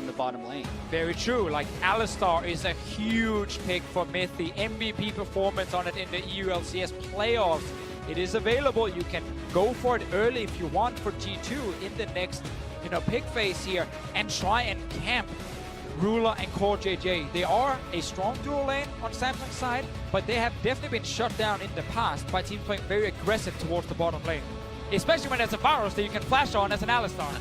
in the bottom lane. Very true. Like, Alistar is a huge pick for Myth. The MVP performance on it in the EULCS playoffs. It is available. You can go for it early if you want for G2 in the next, pick phase here and try and camp Ruler and Core JJ. They are a strong dual lane on Samsung's side, but they have definitely been shut down in the past by teams playing very aggressive towards the bottom lane. Especially when there's a Varus that you can flash on as an Alistar.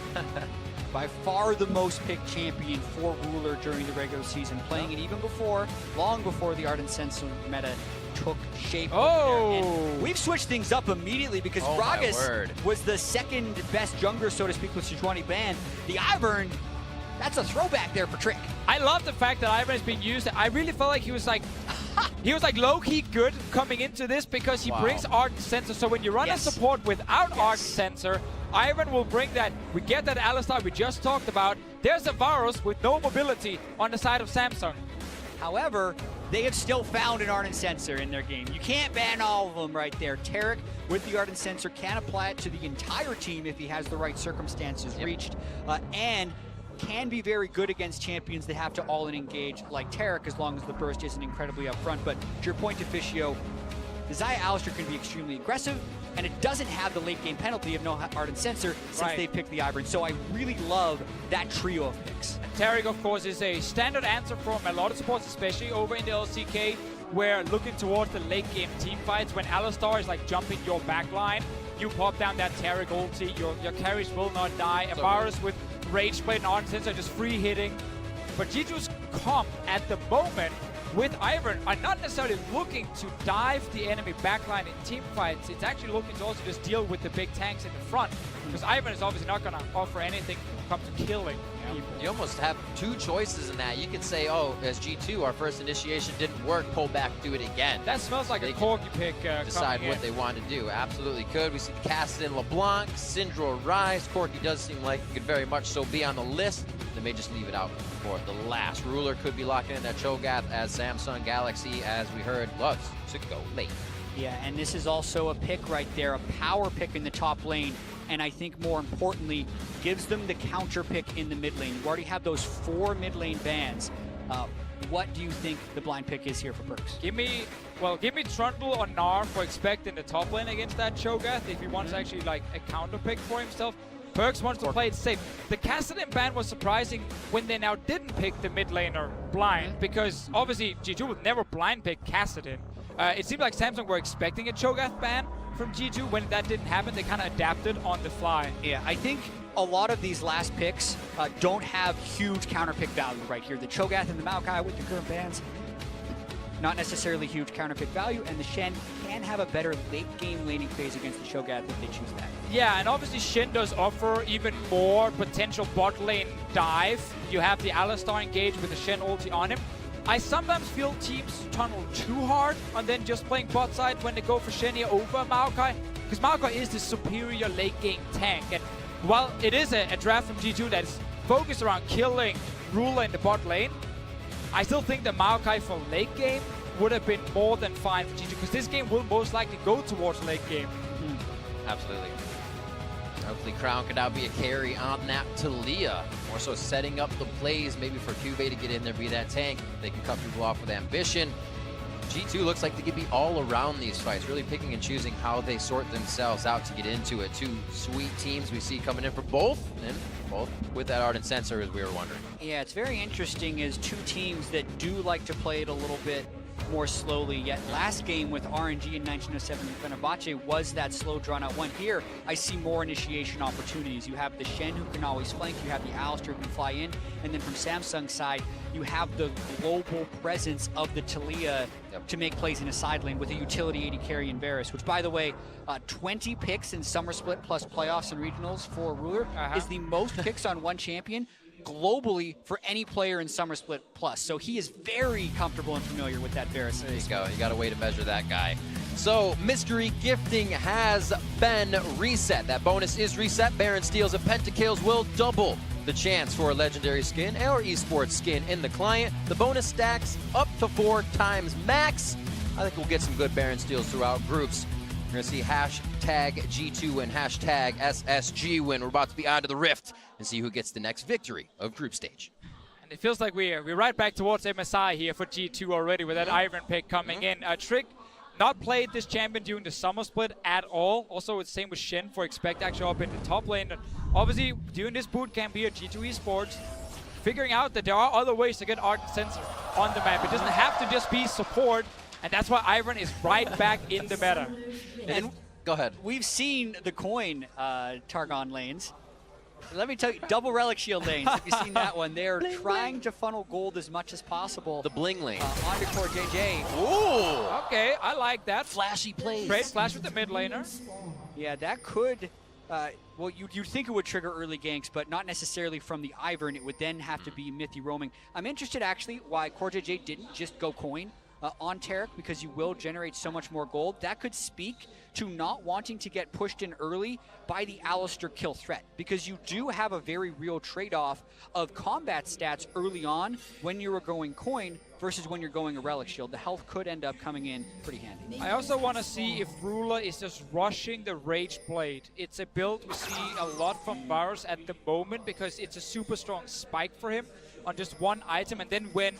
By far the most picked champion for Ruler during the regular season, playing it even before, long before the Ardent Sensor meta took shape. Oh! We've switched things up immediately because Gragas was the second best jungler, so to speak, with Sejuani ban. The Ivern, that's a throwback there for Trick. I love the fact that Ivern is being used. I really felt like he was like low-key good coming into this because he brings Ardent Sensor. So when you run a support without Ardent Sensor, Ivern will bring that. We get that Alistar we just talked about. There's a Varus with no mobility on the side of Samsung. However, they have still found an Ardent Sensor in their game. You can't ban all of them right there. Tarek, with the Ardent Sensor, can apply it to the entire team if he has the right circumstances reached, and can be very good against champions that have to all-in engage like Tarek, as long as the burst isn't incredibly upfront. But to your point, Officio, the Xayah Alistar can be extremely aggressive, and it doesn't have the late game penalty of no Ardent Sensor since they picked the Ivern. So I really love that trio of picks. Tarek, of course, is a standard answer from a lot of supports, especially over in the LCK, where looking towards the late game team fights, when Alistar is like jumping your back line, you pop down that Tarek ulti, your carries will not die. A Varus with Rage Blade and Ardent Sensor just free hitting. But G2's comp at the moment with Ivern are not necessarily looking to dive the enemy backline in team fights. It's actually looking to also just deal with the big tanks in the front, because Ivern is obviously not going to offer anything when it comes to killing people. You almost have two choices in that. You could say, oh, as G2, our first initiation didn't work, pull back, do it again. That smells like a Corgi pick. Decide what they want to do. Absolutely could. We see Cassidy, LeBlanc, Syndra, Rise. Corgi does seem like he could very much so be on the list. They may just leave it out for the last. Ruler could be locking in that Cho'Gath, as Samsung Galaxy, as we heard, loves to go late. Yeah, and this is also a pick right there, a power pick in the top lane, and I think more importantly, gives them the counter pick in the mid lane. You already have those 4 mid lane bans. What do you think the blind pick is here for Perks? Give me Trundle or Gnar for Expect in the top lane against that Cho'Gath if he wants actually like a counter pick for himself. Perks wants to play it safe. The Kassadin ban was surprising when they now didn't pick the mid laner blind, because obviously G2 would never blind pick Kassadin. It seemed like Samsung were expecting a Cho'Gath ban from G2. When that didn't happen, they kind of adapted on the fly. Yeah, I think a lot of these last picks don't have huge counter pick value right here. The Cho'Gath and the Maokai with the current bans, not necessarily huge counter pick value, and the Shen can have a better late game laning phase against the Cho'Gath if they choose that. Yeah, and obviously Shen does offer even more potential bot lane dive. You have the Alistar engage with the Shen ulti on him. I sometimes feel teams tunnel too hard on then just playing bot side when they go for Shen here over Maokai, because Maokai is the superior late game tank. And while it is a draft from G2 that is focused around killing Ruler in the bot lane, I still think that Maokai for late game would have been more than fine for G2, because this game will most likely go towards late game. Absolutely. Hopefully Crown could now be a carry on that Talia. More so setting up the plays maybe for Cuvee to get in there, be that tank. They can cut people off with ambition. G2 looks like they could be all around these fights, really picking and choosing how they sort themselves out to get into it. 2 sweet teams we see coming in for both, and both with that Ardent Sensor, as we were wondering. Yeah, it's very interesting as 2 teams that do like to play it a little bit more slowly, yet last game with RNG in 1907 and Fenerbahce was that slow drawn out one. Here I see more initiation opportunities. You have the Shen who can always flank, you have the Alistar who can fly in, and then from Samsung's side you have the global presence of the Talia to make plays in a side lane with a utility 80 carry in Varus, which by the way, 20 picks in Summer Split plus playoffs and regionals for Ruler is the most picks on one champion globally for any player in Summer Split Plus. So he is very comfortable and familiar with that Varus. There you go. You got a way to measure that guy. So mystery gifting has been reset. That bonus is reset. Baron steals and pentakills will double the chance for a legendary skin or esports skin in the client. The bonus stacks up to 4 times max. I think we'll get some good Baron steals throughout groups. We're going to see hashtag G2 win, hashtag SSG win. We're about to be onto the Rift and see who gets the next victory of group stage. And it feels like we're right back towards MSI here for G2 already with that Iron pick coming in. Trick not played this champion during the summer split at all. Also, it's same with Shen for Expect actually up in the top lane. And obviously, during this boot camp here at G2 Esports, figuring out that there are other ways to get Ardent Sensor on the map. It doesn't have to just be support, and that's why Iron is right back in the meta. And go ahead. We've seen the coin Targon lanes. Let me tell you, double relic shield lanes. Have you seen that one? They're trying to funnel gold as much as possible. The bling lane. Onto Core JJ. Ooh! Okay, I like that. Flashy plays. Great flash with the mid laner. Yeah, that could. Well, you'd think it would trigger early ganks, but not necessarily from the Ivern. It would then have to be Mithy roaming. I'm interested, actually, why Core JJ didn't just go coin on Taric, because you will generate so much more gold. That could speak to not wanting to get pushed in early by the Alistar kill threat, because you do have a very real trade-off of combat stats early on when you're going coin versus when you're going a relic shield. The health could end up coming in pretty handy. I also want to see if Ruler is just rushing the Rage Blade. It's a build we see a lot from Varus at the moment because it's a super strong spike for him on just one item, and then when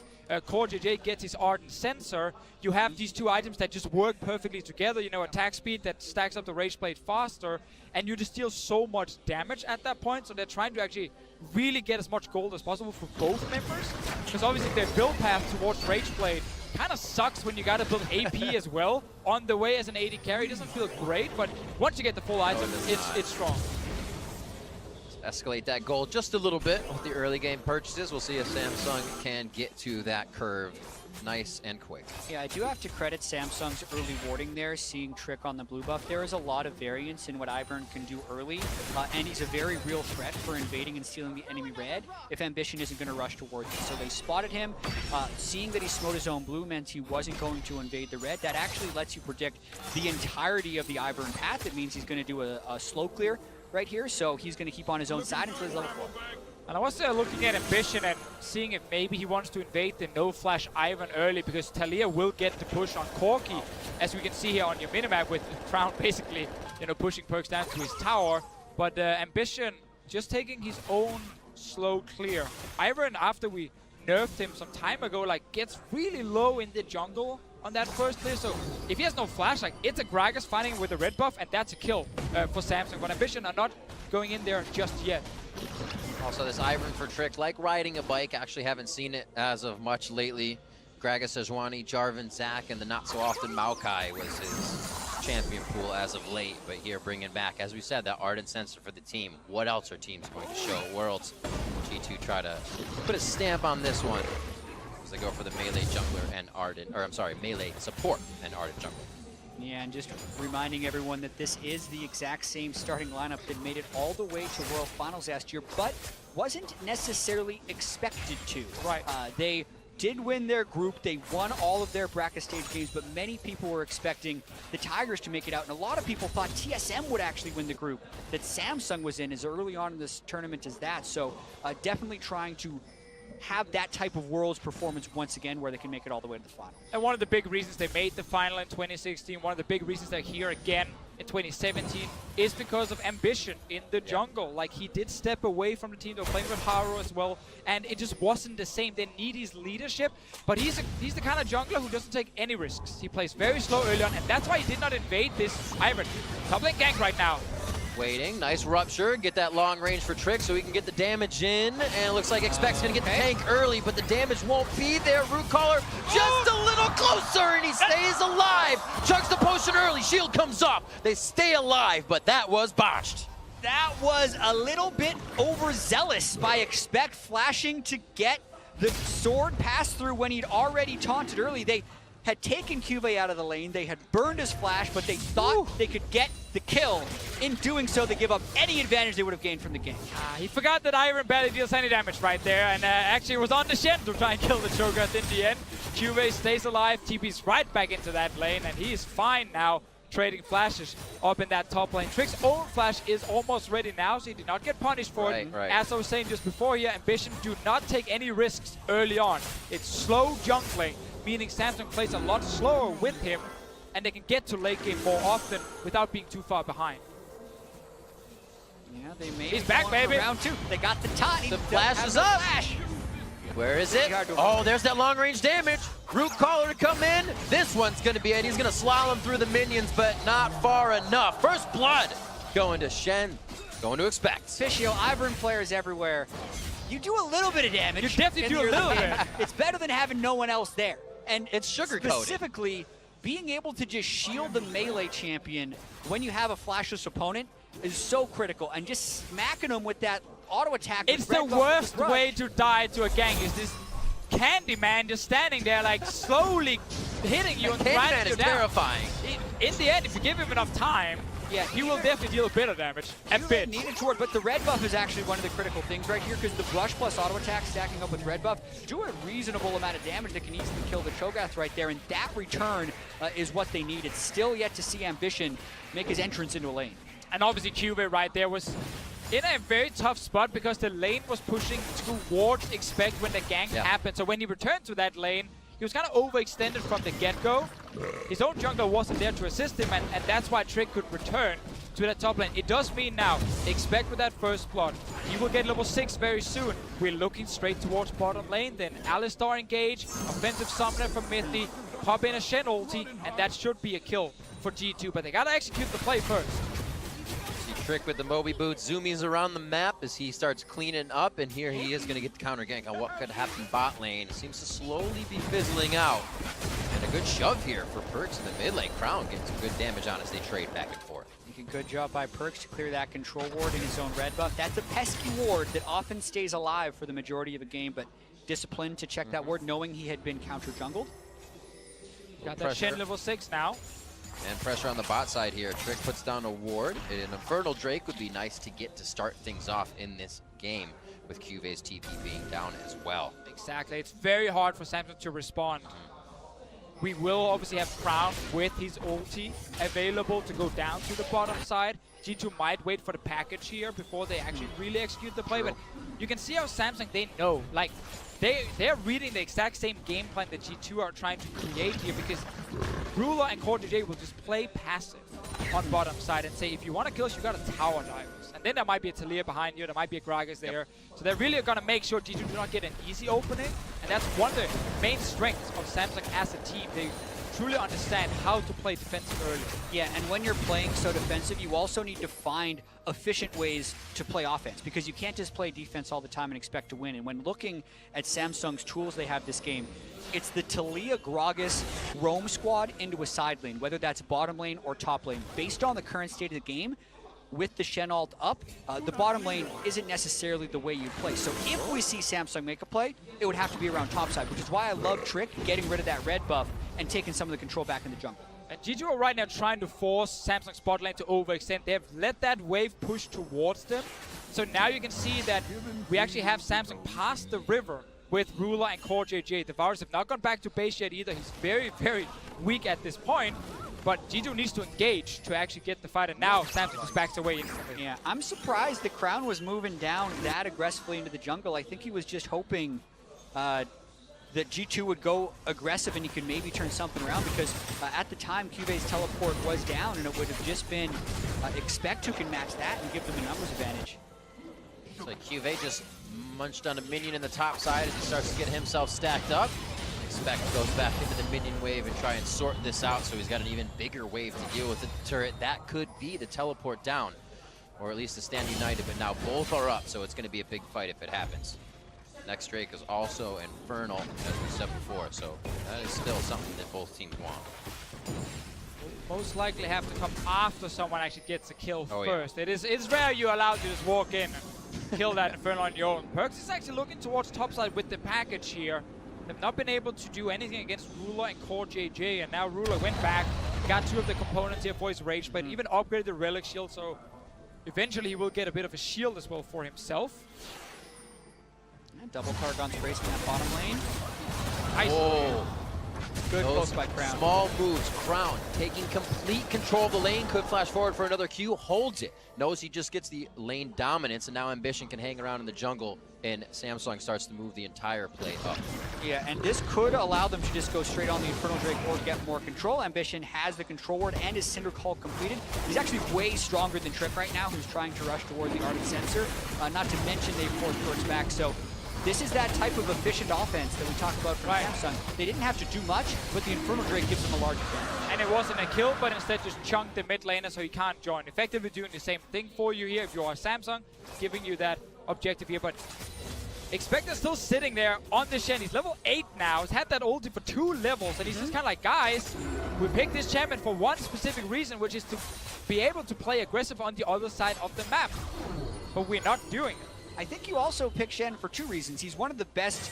Core JJ gets his Ardent Sensor, you have these two items that just work perfectly together. You know, attack speed that stacks up the Rage Blade faster, and you just deal so much damage at that point. So they're trying to actually really get as much gold as possible for both members, because obviously their build path towards Rage Blade kind of sucks when you gotta build AP as well on the way as an AD carry. It doesn't feel great, but once you get the full item, it's strong. Escalate that goal just a little bit with the early game purchases. We'll see if Samsung can get to that curve nice and quick. Yeah, I do have to credit Samsung's early warding there, seeing Trick on the blue buff. There is a lot of variance in what Ivern can do early, and he's a very real threat for invading and stealing the enemy red if Ambition isn't going to rush towards him. So they spotted him. Seeing that he smote his own blue meant he wasn't going to invade the red. That actually lets you predict the entirety of the Ivern path. It means he's going to do a slow clear right here, so he's going to keep on his own side until he's level 4. And I was looking at Ambition and seeing if maybe he wants to invade the no-flash Ivern early, because Talia will get the push on Corki, as we can see here on your minimap with Crown basically, you know, pushing perks down to his tower. But Ambition just taking his own slow clear. Ivern, after we nerfed him some time ago, like gets really low in the jungle on that first clear, so if he has no flash, like it's a Gragas fighting with a red buff, and that's a kill for Samsung. But Ambition are not going in there just yet. Also, this Ivern for Trick, like riding a bike, actually haven't seen it as of much lately. Gragas, Sejuani, Jarvan, Zac, and the not-so-often Maokai was his champion pool as of late. But here, bringing back, as we said, that Ardent Sensor for the team. What else are teams going to show at Worlds? G2 try to put a stamp on this one as they go for the melee jungler and Ardent, or I'm sorry, melee support and Ardent jungler. Yeah, and just reminding everyone that this is the exact same starting lineup that made it all the way to World Finals last year, but wasn't necessarily expected to. Right. They did win their group. They won all of their bracket stage games, but many people were expecting the Tigers to make it out, and a lot of people thought TSM would actually win the group that Samsung was in as early on in this tournament as that. So definitely trying to have that type of Worlds performance once again where they can make it all the way to the final. And one of the big reasons they made the final in 2016, one of the big reasons they're here again in 2017 is because of Ambition in the jungle. Like, he did step away from the team. They were playing with Haru as well, and it just wasn't the same. They need his leadership, but he's the kind of jungler who doesn't take any risks. He plays very slow early on, and that's why he did not invade this Ivern. Top lane gank right now. Waiting, nice rupture, get that long range for Trick so he can get the damage in, and it looks like Expect's gonna get the tank early, but the damage won't be there. Root Caller just a little closer, and he stays alive. Chucks the potion early, shield comes up. They stay alive, but that was botched. That was a little bit overzealous by Expect, flashing to get the sword pass through when he'd already taunted early. They had taken Cuvée out of the lane, they had burned his flash, but they thought they could get the kill. In doing so, they give up any advantage they would have gained from the game. He forgot that Ivern barely deals any damage right there, and actually was on the Shen to try and kill the Cho'Gath in the end. Cuvée stays alive, TP's right back into that lane, and he is fine now, trading flashes up in that top lane. Trick's own flash is almost ready now, so he did not get punished for it. Right. As I was saying just before here, Ambition do not take any risks early on. It's slow jungling, meaning Samsung plays a lot slower with him. and they can get to late game more often without being too far behind. Yeah, they made He's back, baby. Round 2. They got the taunt. The flash is up. Where is it? Oh, there's that long-range damage. Root Caller to come in. This one's going to be it. He's going to slalom through the minions, but not far enough. First blood going to Shen. Going to expect. Fischio, Ivern players everywhere. You do a little bit of damage. You definitely do a little bit. It's better than having no one else there. And It's sugar-coated. Specifically, being able to just shield the melee champion when you have a flashless opponent is so critical. And just smacking them with that auto attack. It's the worst way to die to a gank. Is this Candyman just standing there, like slowly hitting you and grinding Candyman you is down. terrifying. In the end, if you give him enough time, yeah, he will definitely deal a bit of damage. A bit. Needed toward, but the red buff is actually one of the critical things right here because the brush plus auto attack stacking up with red buff do a reasonable amount of damage that can easily kill the Cho'Gath right there, and that return is what they need. It's still yet to see Ambition make his entrance into a lane. And obviously Cube right there was in a very tough spot because the lane was pushing towards Expect when the gank happened. So when he returned to that lane, he was kind of overextended from the get-go. His own jungler wasn't there to assist him, and that's why Trick could return to that top lane. It does mean now, Expect with that first blood, he will get level 6 very soon. We're looking straight towards bottom lane, then Alistar engage, offensive summoner from Mithy, pop in a Shen ulti, and that should be a kill for G2, but they gotta execute the play first. Trick with the Moby boots, zoomies around the map as he starts cleaning up, and here he is going to get the counter gank on what could happen bot lane. Seems to slowly be fizzling out. And a good shove here for Perks in the mid lane. Crown getting some good damage on as they trade back and forth. A good job by Perks to clear that control ward in his own red buff. That's a pesky ward that often stays alive for the majority of a game, but disciplined to check that ward, knowing he had been counter jungled. Got that Shen level 6 now. And pressure on the bot side here. Trick puts down a ward. An Infernal Drake would be nice to get to start things off in this game, with QV's TP being down as well. Exactly. It's very hard for Samsung to respond. We will obviously have Crown with his ulti available to go down to the bottom side. G2 might wait for the package here before they actually really execute the play, but you can see how Samsung, they know. Like, they're reading the exact same game plan that G2 are trying to create here, because Ruler and CoreJJ will just play passive on bottom side and say, if you want to kill us, you got to tower dive us. And then there might be a Talia behind you, there might be a Gragas there. So they're really going to make sure G2 do not get an easy opening. And that's one of the main strengths of Samsung as a team. They truly understand how to play defensive early. Yeah, and when you're playing so defensive, you also need to find efficient ways to play offense, because you can't just play defense all the time and expect to win. And when looking at Samsung's tools they have this game, it's the Talia Gragas roam squad into a side lane, whether that's bottom lane or top lane. Based on the current state of the game, with the Shen ult up, the bottom lane isn't necessarily the way you play. So if we see Samsung make a play, it would have to be around top side, which is why I love Trick getting rid of that red buff and taking some of the control back in the jungle. And G2 are right now trying to force Samsung's bot lane to overextend. They have let that wave push towards them. So now you can see that we actually have Samsung past the river with Ruler and CoreJJ. The Varus have not gone back to base yet either. He's very, very weak at this point. But G2 needs to engage to actually get the fight, and now Samsung just backs away instantly. Yeah, I'm surprised the Crown was moving down that aggressively into the jungle. I think he was just hoping that G2 would go aggressive and he could maybe turn something around, because at the time QV's teleport was down, and it would have just been Expect who can match that and give them a numbers advantage. So QV just munched on a minion in the top side as he starts to get himself stacked up. Expect goes back into the minion wave and try and sort this out, so he's got an even bigger wave to deal with the turret. That could be the teleport down, or at least to stand united, but now both are up, so it's going to be a big fight if it happens. Next Drake is also Infernal, as we said before, so that is still something that both teams want. We'll most likely have to come after someone actually gets a kill first. Yeah. It's rare you're allowed to just walk in and kill that Infernal on your own. Perks is actually looking towards topside with the package here. They've not been able to do anything against Ruler and CoreJJ, and now Ruler went back, got 2 of the components here for his Rage Blade, even upgraded the Relic Shield, so eventually he will get a bit of a shield as well for himself. And double Targon Sprays in that bottom lane. Nice. Whoa. Good Those poke by Crown. small moves. Crown taking complete control of the lane. Could flash forward for another Q. Holds it. Knows he just gets the lane dominance, and now Ambition can hang around in the jungle, and Samsung starts to move the entire play up. Yeah, and this could allow them to just go straight on the Infernal Drake or get more control. Ambition has the control ward and his Cinder Call completed. He's actually way stronger than Trick right now, who's trying to rush toward the Ardent Sensor. Not to mention they forced perks back, so this is that type of efficient offense that we talk about from Samsung. They didn't have to do much, but the Infernal Drake gives them a large advantage. And it wasn't a kill, but instead just chunked the mid laner so he can't join. Effectively doing the same thing for you here if you are Samsung, giving you that objective here. But Expector's still sitting there on the Shen. He's level 8 now. He's had that ulti for 2 levels, and he's just kind of like, guys, we picked this champion for one specific reason, which is to be able to play aggressive on the other side of the map. But we're not doing it. I think you also pick Shen for 2 reasons. He's one of the best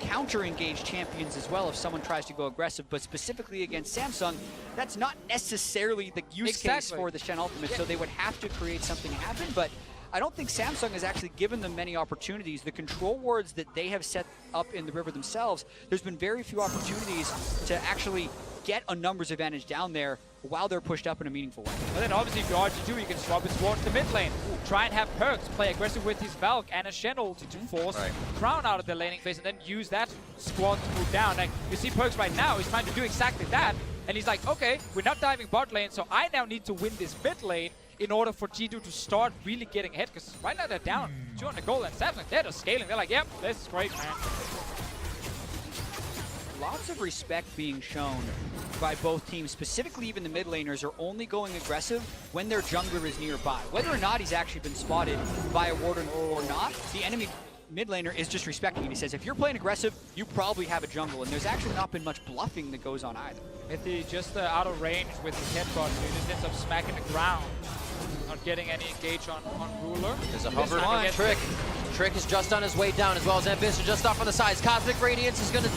counter-engaged champions as well if someone tries to go aggressive, but specifically against Samsung, that's not necessarily the use case for the Shen ultimate, so they would have to create something happen, but I don't think Samsung has actually given them many opportunities. The control wards that they have set up in the river themselves, there's been very few opportunities to actually get a numbers advantage down there while they're pushed up in a meaningful way. But then obviously if you're RG2, you can swap it towards the mid lane. Try and have perks, play aggressive with his Valk and a Shen ulti to force Crown out of the laning phase and then use that squad to move down. Like you see perks right now, he's trying to do exactly that. And he's like, okay, we're not diving bot lane, so I now need to win this mid lane in order for G2 to start really getting ahead. Because right now they're down 200 gold and Samsung, they're just scaling. They're like, yep, this is great, man. Lots of respect being shown by both teams, specifically even the mid laners are only going aggressive when their jungler is nearby. Whether or not he's actually been spotted by a warden or not, the enemy mid laner is just respecting it. He says, if you're playing aggressive, you probably have a jungle, and there's actually not been much bluffing that goes on either. If he just out of range with his headbutt, he just ends up smacking the ground. Not getting any engage on Ruler. There's a hover on Trick. Trick is just on his way down, as well as Ambition just off on the sides. Cosmic Radiance is going to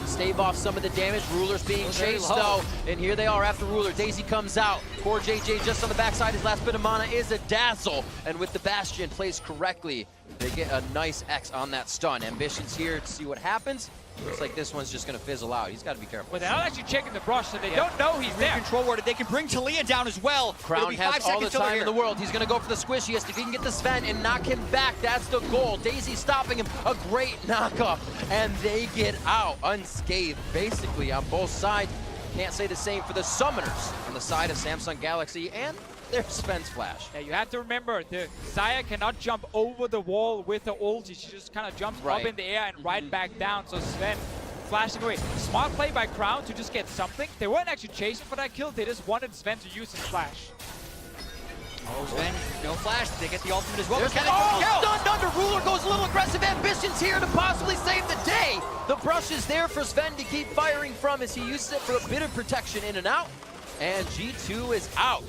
stave off some of the damage. Ruler's being chased though, and here they are after Ruler. Daisy comes out. Poor JJ just on the backside. His last bit of mana is a Dazzle, and with the Bastion placed correctly, they get a nice X on that stun. Ambition's here to see what happens. Looks like this one's just going to fizzle out. He's got to be careful. But they're not actually checking the brush, so they don't know he's there. Control warded. They can bring Talia down as well. Crown has all the time in the world. He's going to go for the squishiest. If he can get the Sven and knock him back, that's the goal. Daisy stopping him. A great knockup. And they get out unscathed, basically, on both sides. Can't say the same for the Summoners on the side of Samsung Galaxy and their Sven's flash. Yeah, you have to remember, the Xayah cannot jump over the wall with the ulti. She just kind of jumps up in the air and right back down. So Sven flashing away. Smart play by Crown to just get something. They weren't actually chasing for that kill. They just wanted Sven to use his flash. Oh, Sven, no flash. They get the ultimate as well. Stunned under. Ruler goes a little aggressive. Ambition's here to possibly save the day. The brush is there for Sven to keep firing from as he uses it for a bit of protection in and out. And G2 is out.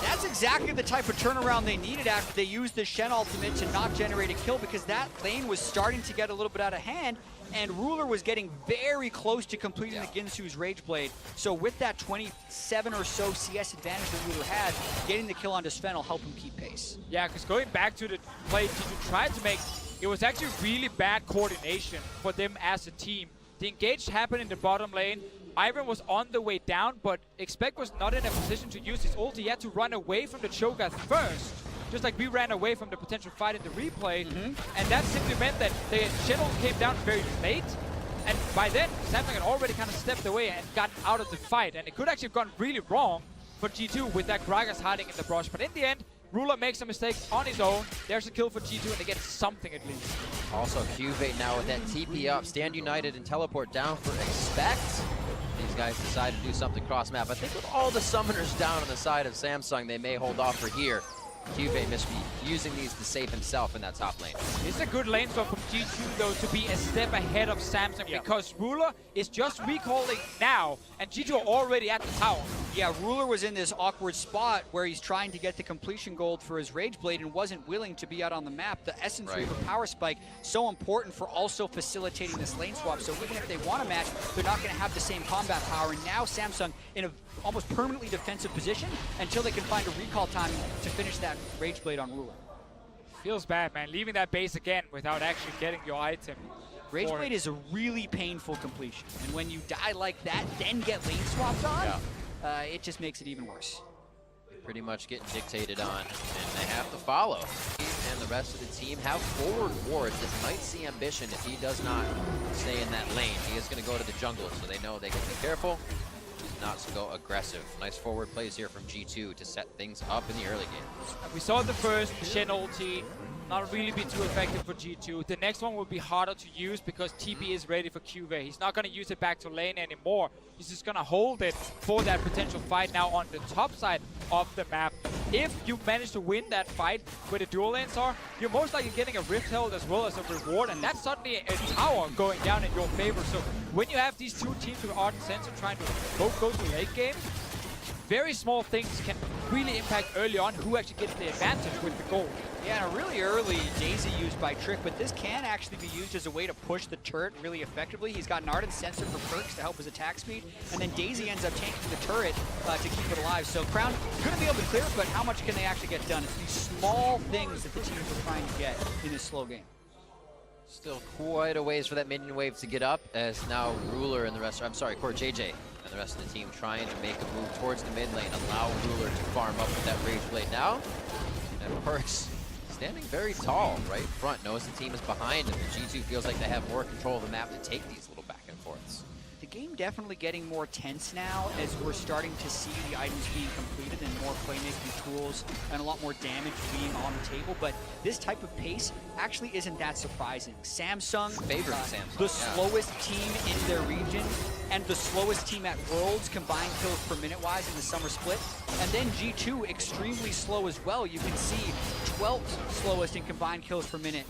That's exactly the type of turnaround they needed after they used the Shen ultimate to not generate a kill, because that lane was starting to get a little bit out of hand, and Ruler was getting very close to completing the Ginsu's Rage Blade. So with that 27 or so CS advantage that Ruler had, getting the kill onto Sven will help him keep pace. Yeah, because going back to the play G2 tried to make, it was actually really bad coordination for them as a team. The engage happened in the bottom lane. Ivan was on the way down, but Expect was not in a position to use his ulti. He had to run away from the Cho'Gath first, just like we ran away from the potential fight in the replay. And that simply meant that the Shen ult came down very late, and by then, Samsung had already kind of stepped away and gotten out of the fight, and it could actually have gone really wrong for G2 with that Gragas hiding in the brush. But in the end, Ruler makes a mistake on his own. There's a kill for G2, and they get something at least. Also, Cuvate now with that TP up. Stand United and teleport down for Expect. These guys decide to do something cross-map. I think with all the summoners down on the side of Samsung, they may hold off for here. Cuvate must be using these to save himself in that top lane. It's a good lane swap from G2 though to be a step ahead of Samsung because Ruler is just recalling now and G2 are already at the tower. Yeah, Ruler was in this awkward spot where he's trying to get the completion gold for his Rage Blade and wasn't willing to be out on the map. The Essence Reaver Power Spike, so important for also facilitating this lane swap. So even if they want a match, they're not going to have the same combat power. And now Samsung in a almost permanently defensive position until they can find a recall timing to finish that Rage Blade on Ruler. Feels bad, man. Leaving that base again without actually getting your item. Rageblade is a really painful completion, and when you die like that, then get lane swapped on, it just makes it even worse. Pretty much getting dictated on, and they have to follow. And the rest of the team have forward wards that might see Ambition if he does not stay in that lane. He is going to go to the jungle, so they know they can be careful, not to go aggressive. Nice forward plays here from G2 to set things up in the early game. We saw the first Shen ulti not really be too effective for G2. The next one will be harder to use because TP is ready for QV. He's not going to use it back to lane anymore. He's just going to hold it for that potential fight now on the top side of the map. If you manage to win that fight where the dual lanes are, you're most likely getting a Rift Herald as well as a reward, and that's suddenly a tower going down in your favor. So when you have these two teams with Ardent Sensor trying to both go to late game, very small things can really impact early on who actually gets the advantage with the gold. Yeah, and a really early Daisy used by Trick, but this can actually be used as a way to push the turret really effectively. He's got an Ardent Sensor for perks to help his attack speed, and then Daisy ends up tanking the turret to keep it alive. So Crown couldn't be able to clear it, but how much can they actually get done? It's these small things that the teams are trying to get in this slow game. Still quite a ways for that minion wave to get up, as now Ruler and the rest, I'm sorry, Core JJ and the rest of the team trying to make a move towards the mid lane, allow Ruler to farm up with that Rageblade now. And Perks standing very tall right in front, knows the team is behind him, and G2 feels like they have more control of the map to take these little back and forths. The game definitely getting more tense now as we're starting to see the items being completed and more playmaking tools and a lot more damage being on the table, but this type of pace actually isn't that surprising. Samsung, Samsung, the slowest team in their region and the slowest team at Worlds combined kills per minute wise in the summer split, and then G2 extremely slow as well. You can see 12th slowest in combined kills per minute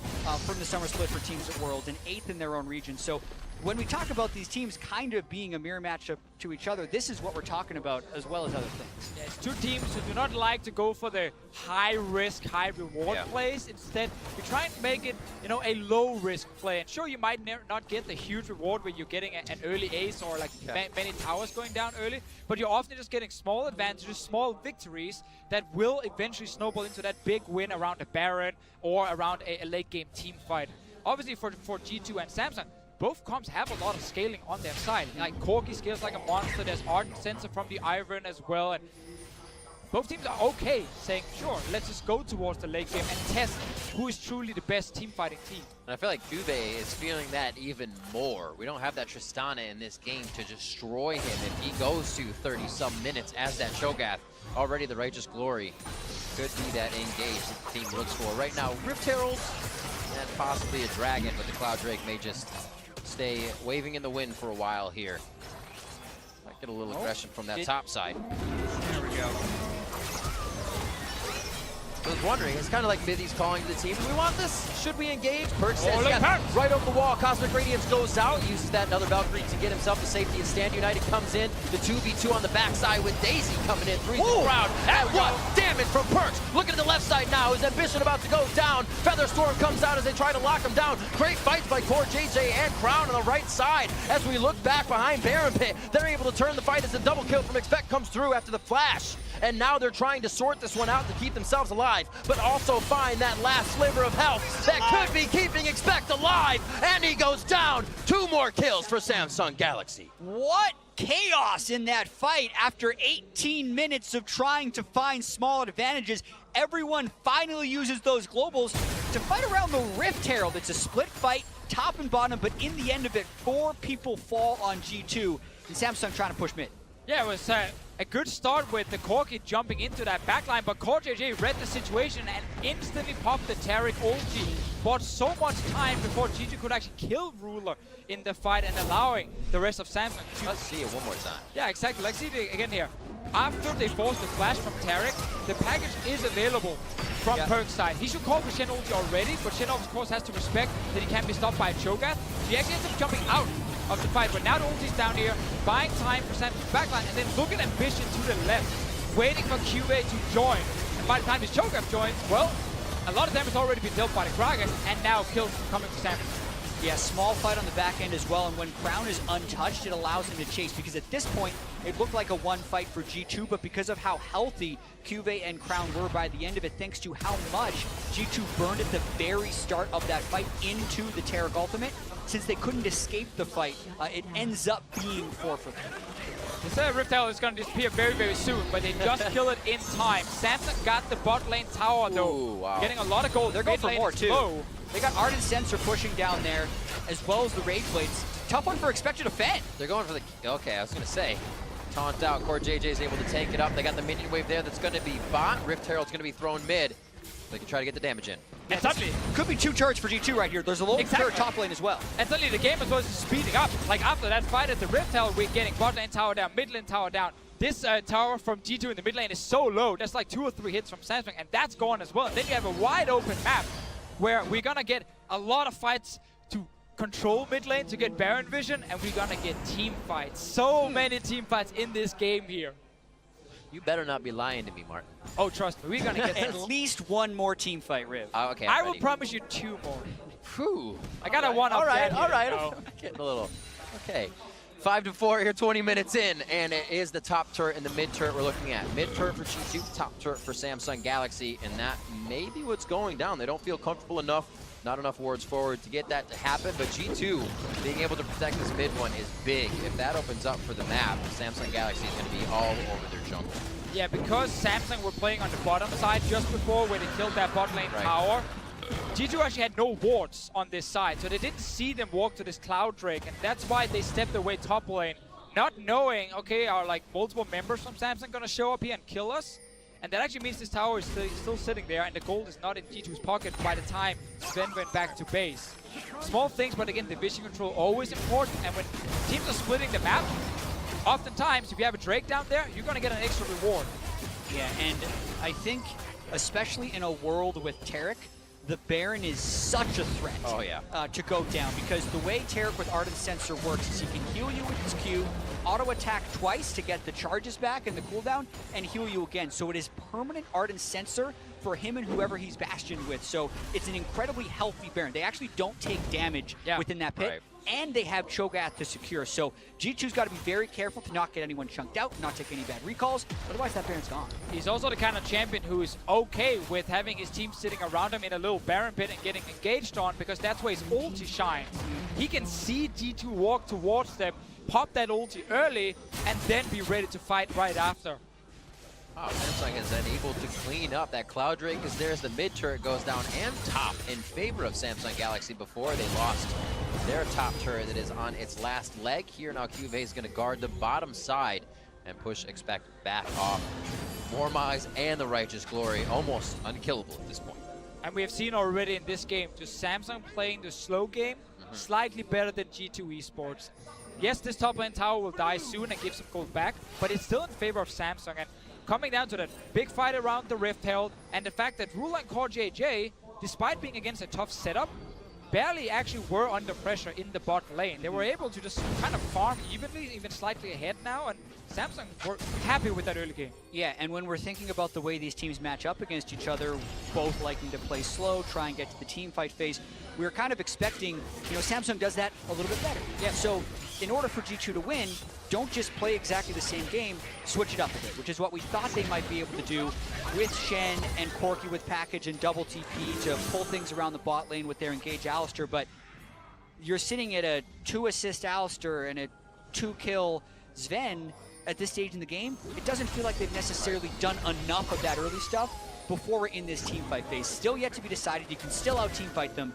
from the summer split for teams at Worlds and 8th in their own region. So when we talk about these teams kind of being a mirror matchup to each other, this is what we're talking about as well as other things. Yeah, it's two teams who do not like to go for the high risk, high reward plays. Instead, you try and make it, you know, a low risk play. And sure, you might not get the huge reward where you're getting an early ace or like many towers going down early, but you're often just getting small advantages, small victories that will eventually snowball into that big win around a Baron or around a late game team fight. Obviously for G2 and Samsung, both comps have a lot of scaling on their side. Like Corki scales like a monster, there's Ardent Sensor from the Iron as well, and both teams are okay saying, sure, let's just go towards the late game and test who is truly the best team fighting team. And I feel like Juve is feeling that even more. We don't have that Tristana in this game to destroy him if he goes to 30-some minutes as that Shogath. Already the Righteous Glory could be that engage that the team looks for. Right now, Rift Herald and possibly a Dragon, but the Cloud Drake may just stay waving in the wind for a while here. Might get a little aggression from that top side. There we go. I was wondering, it's kind of like Mithy's calling to the team, do we want this? Should we engage? Perk says yes. Right over the wall, Cosmic Radiance goes out, uses that another Valkyrie to get himself to safety, and Stand United comes in, the 2v2 on the backside with Daisy coming in through the crowd. And what damage from Perks! Looking at the left side now, his Ambition about to go down. Featherstorm comes out as they try to lock him down. Great fights by Core JJ and Crown on the right side. As we look back behind Baron Pit, they're able to turn the fight as a double kill from Expect comes through after the flash. And now they're trying to sort this one out to keep themselves alive, but also find that last sliver of health that could be keeping Expect alive. And he goes down. 2 more kills for Samsung Galaxy. What chaos in that fight after 18 minutes of trying to find small advantages. Everyone finally uses those globals to fight around the Rift Herald. It's a split fight, top and bottom, but in the end of it, 4 people fall on G2, and Samsung trying to push mid. Yeah, it was a good start with the Corki jumping into that backline, but Core JJ read the situation and instantly popped the Taric ulti. Bought so much time before G2 could actually kill Ruler in the fight and allowing the rest of Samsung to... Let's see it one more time. Yeah, exactly. Let's see it again here. After they forced the flash from Taric, the package is available from Perk's side. He should call for Shen ulti already, but Shen of course has to respect that he can't be stopped by a Cho'Gath. He actually ends up jumping out of the fight, but now the ulti's down here, buying time for Samsung's backline, and then look at Ambition to the left, waiting for QA to join. And by the time his Cho'Gath joins, well, a lot of damage has already been dealt by the Kraken, and now kills coming to Samsung. Yeah, small fight on the back end as well, and when Crown is untouched, it allows him to chase, because at this point, it looked like a one fight for G2, but because of how healthy Cuvée and Crown were by the end of it, thanks to how much G2 burned at the very start of that fight into the Taric ultimate, since they couldn't escape the fight, it ends up being 4 for 3. This Rift Herald is going to disappear very, very soon, but they just kill it in time. Samsung got the bot lane tower, though. Ooh, wow. Getting a lot of gold. They're going for more, too. Low. They got Ardent Sensor pushing down there, as well as the Rage Blades. Tough one for Expect to defend. They're going for the, okay, I was going to say, taunt out. Core JJ is able to tank it up. They got the minion wave there that's going to be bot. Rift Herald's going to be thrown mid. They can try to get the damage in. And suddenly, could be 2 turrets for G2 right here. There's a low turret top lane as well. And suddenly the game is supposed to speeding up. Like after that fight at the Rift Herald, we're getting bot lane tower down, mid lane tower down. This tower from G2 in the mid lane is so low. That's like 2 or 3 hits from Samsung, and that's gone as well. And then you have a wide open map where we're gonna get a lot of fights to control mid lane, to get Baron vision, and we're gonna get team fights. So many team fights in this game here. You better not be lying to me, Martin. Oh, trust me, we're gonna get at least one more team fight, Riv. Okay, I will promise you 2 more. Whew. I got a one up. All right. No. I'm getting a little. Okay. 5-4 here, 20 minutes in, and it is the top turret and the mid turret we're looking at. Mid turret for G2, top turret for Samsung Galaxy, and that may be what's going down. They don't feel comfortable enough, not enough wards forward to get that to happen, but G2 being able to protect this mid one is big. If that opens up for the map, Samsung Galaxy is going to be all over their jungle. Yeah, because Samsung were playing on the bottom side just before when they killed that bot lane tower, G2 actually had no wards on this side, so they didn't see them walk to this Cloud Drake, and that's why they stepped away top lane, not knowing, okay, are like multiple members from Samsung gonna show up here and kill us? And that actually means this tower is still sitting there, and the gold is not in G2's pocket by the time Sven went back to base. Small things, but again, the vision control always important, and when teams are splitting the map, oftentimes, if you have a Drake down there, you're gonna get an extra reward. Yeah, and I think, especially in a world with Taric, the Baron is such a threat to go down, because the way Taric with Ardent Sensor works is he can heal you with his Q, auto attack twice to get the charges back and the cooldown, and heal you again. So it is permanent Ardent Sensor for him and whoever he's bastioned with. So it's an incredibly healthy Baron. They actually don't take damage within that pit. And they have Cho'Gath to secure. So G2's got to be very careful to not get anyone chunked out, not take any bad recalls. Otherwise, that Baron's gone. He's also the kind of champion who is okay with having his team sitting around him in a little Baron pit and getting engaged on, because that's where his ulti shines. He can see G2 walk towards them, pop that ulti early, and then be ready to fight right after. Oh, Samsung is then able to clean up. That Cloud Drake is there as the mid turret goes down and top in favor of Samsung Galaxy before they lost their top turret that is on its last leg. Here now QV is going to guard the bottom side and push Expect back off. Mormais and the Righteous Glory almost unkillable at this point. And we have seen already in this game, to Samsung playing the slow game, slightly better than G2 Esports. Yes, this top lane tower will die soon and give some gold back, but it's still in favor of Samsung. And coming down to that big fight around the Rift Herald, and the fact that Rula and Core JJ, despite being against a tough setup, barely actually were under pressure in the bot lane. They were able to just kind of farm evenly, even slightly ahead now, and Samsung were happy with that early game. Yeah, and when we're thinking about the way these teams match up against each other, both liking to play slow, try and get to the team fight phase, we were kind of expecting, Samsung does that a little bit better. Yeah. So in order for G2 to win, don't just play exactly the same game, switch it up a bit, which is what we thought they might be able to do with Shen and Corki with package and double TP to pull things around the bot lane with their engage Alistar. But you're sitting at a 2-assist Alistar and a 2-kill Sven at this stage in the game. It doesn't feel like they've necessarily done enough of that early stuff before we're in this team fight phase. Still yet to be decided. You can still out team fight them,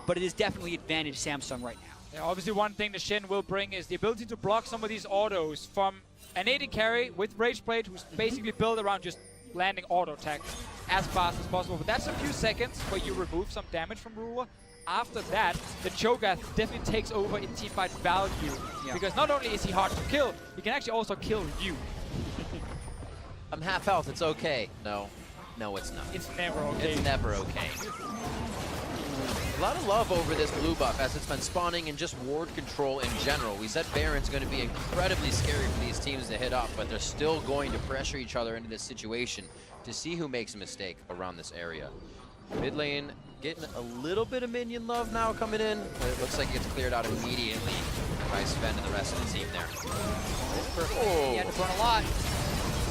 but it is definitely advantage Samsung right now. Yeah, obviously one thing the Shen will bring is the ability to block some of these autos from an AD carry with Rage Blade, who's basically built around just landing auto attacks as fast as possible. But that's a few seconds where you remove some damage from Ruler. After that, the Cho'Gath definitely takes over in teamfight value. Yeah. Because not only is he hard to kill, he can actually also kill you. I'm half health, it's okay. No, it's not. It's never okay. It's never okay. A lot of love over this blue buff as it's been spawning and just ward control in general. We said Baron's going to be incredibly scary for these teams to hit up, but they're still going to pressure each other into this situation to see who makes a mistake around this area. Mid lane getting a little bit of minion love now coming in, but it looks like it gets cleared out immediately by Sven and the rest of the team there. He had to burn a lot.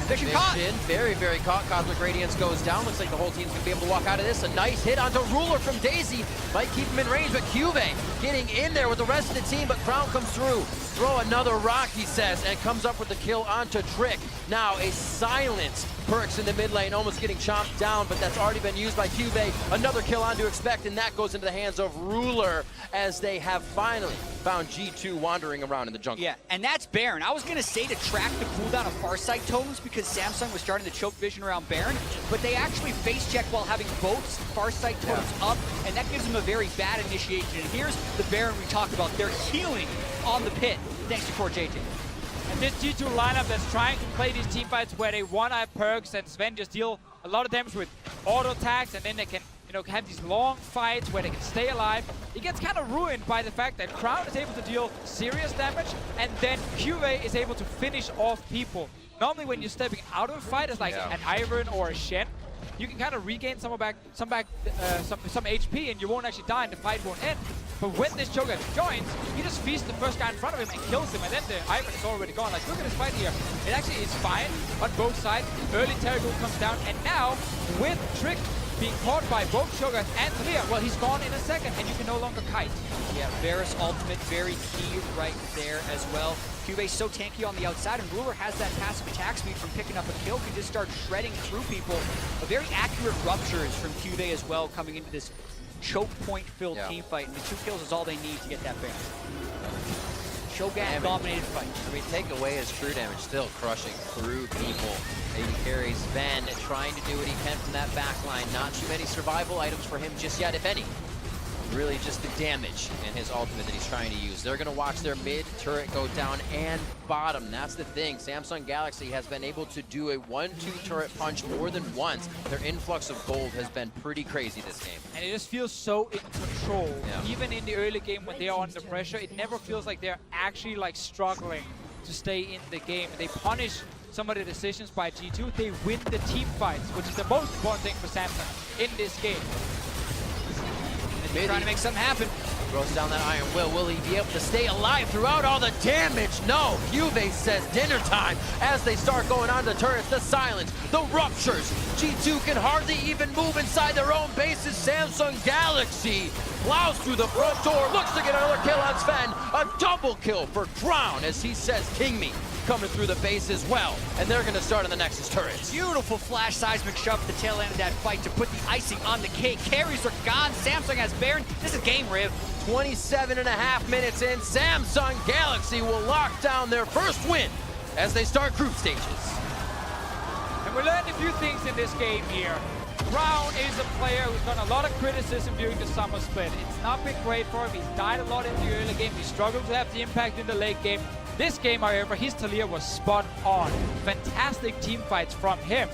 And Vision caught. Very, very caught. Cosmic Radiance goes down. Looks like the whole team's going to be able to walk out of this. A nice hit onto Ruler from Daisy. Might keep him in range, but Cube getting in there with the rest of the team, but Crown comes through. Throw another rock, he says, and comes up with the kill onto Trick. Now a silence. Perks in the mid lane, almost getting chomped down, but that's already been used by Cube. Another kill on to expect, and that goes into the hands of Ruler as they have finally found G2 wandering around in the jungle. Yeah, and that's Baron. I was going to say to track the cooldown of Farsight totems because Samsung was starting to choke vision around Baron, but they actually face check while having both Farsight totems up, and that gives them a very bad initiation. And here's the Baron we talked about. They're healing on the pit, thanks to Core JJ. And this G2 lineup that's trying to play these team fights where they one-eye perks and Sven just deal a lot of damage with auto attacks, and then they can, you know, have these long fights where they can stay alive. It gets kind of ruined by the fact that Crown is able to deal serious damage, and then QA is able to finish off people. Normally when you're stepping out of a fight as like an Iron or a Shen, you can kind of regain some HP and you won't actually die and the fight won't end. But when this Cho'Gath joins, he just feasts the first guy in front of him and kills him, and then the Iron is already gone. Like, look at this fight here. It actually is fine on both sides. Early Terrigal comes down, and now with Trick being caught by both Cho'Gath and Talia, well, he's gone in a second, and you can no longer kite. Yeah, Varus ultimate, very key right there as well. Cube's so tanky on the outside, and Ruler has that passive attack speed from picking up a kill, can just start shredding through people. A very accurate ruptures from Cube as well coming into this choke point filled team fight, and the 2 kills is all they need to get that Baron. Cho'Gath dominated fight. I mean, take away his true damage, still crushing through people. Maybe carries Sven, trying to do what he can from that back line. Not too many survival items for him just yet, if any. Really just the damage and his ultimate that he's trying to use. They're going to watch their mid turret go down and bottom. That's the thing. Samsung Galaxy has been able to do a 1-2 turret punch more than once. Their influx of gold has been pretty crazy this game. And it just feels so in control. Even in the early game when they are under pressure, it never feels like they're actually like struggling to stay in the game. They punish some of the decisions by G2. They win the team fights, which is the most important thing for Samsung in this game. Trying to make something happen. Throws down that Iron Will. Will he be able to stay alive throughout all the damage? No. Cube says dinner time as they start going on the turrets. The silence, the ruptures. G2 can hardly even move inside their own bases. Samsung Galaxy plows through the front door. Looks to get another kill on Sven. A double kill for Crown as he says, "King me." Coming through the base as well, and they're going to start on the Nexus turrets. Beautiful flash seismic shove at the tail end of that fight to put the icing on the cake. Carries are gone. Samsung has Baron. This is game, Riv. 27.5 minutes in, Samsung Galaxy will lock down their first win as they start group stages. And we learned a few things in this game here. Crown is a player who's gotten a lot of criticism during the summer split. It's not been great for him. He's died a lot in the early game. He struggled to have the impact in the late game. This game, however, his Talia was spot on. Fantastic team fights from him.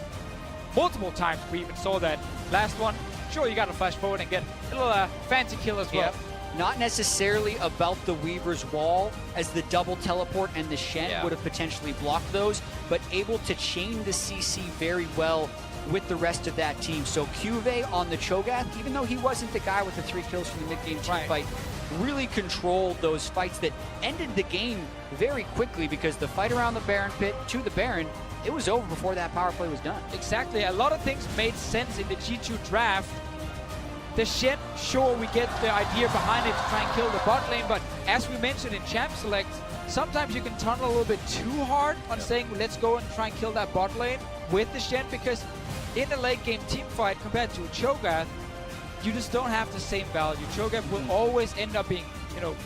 Multiple times we even saw that. Last one, sure, you got to flash forward and get a little fancy kill as well. Not necessarily about the Weaver's Wall, as the double teleport and the Shen would have potentially blocked those, but able to chain the CC very well with the rest of that team. So Cuvée on the Cho'Gath, even though he wasn't the guy with the 3 kills from the mid-game team fight, really controlled those fights that ended the game very quickly, because the fight around the Baron pit to the Baron, it was over before that power play was done. Exactly. A lot of things made sense in the G2 draft. The Shen, sure, we get the idea behind it to try and kill the bot lane, but as we mentioned in Champ Select, sometimes you can tunnel a little bit too hard on saying, let's go and try and kill that bot lane with the Shen, because in the late game team fight compared to Cho'Gath, you just don't have the same value. Cho'Gath will always end up being, you know,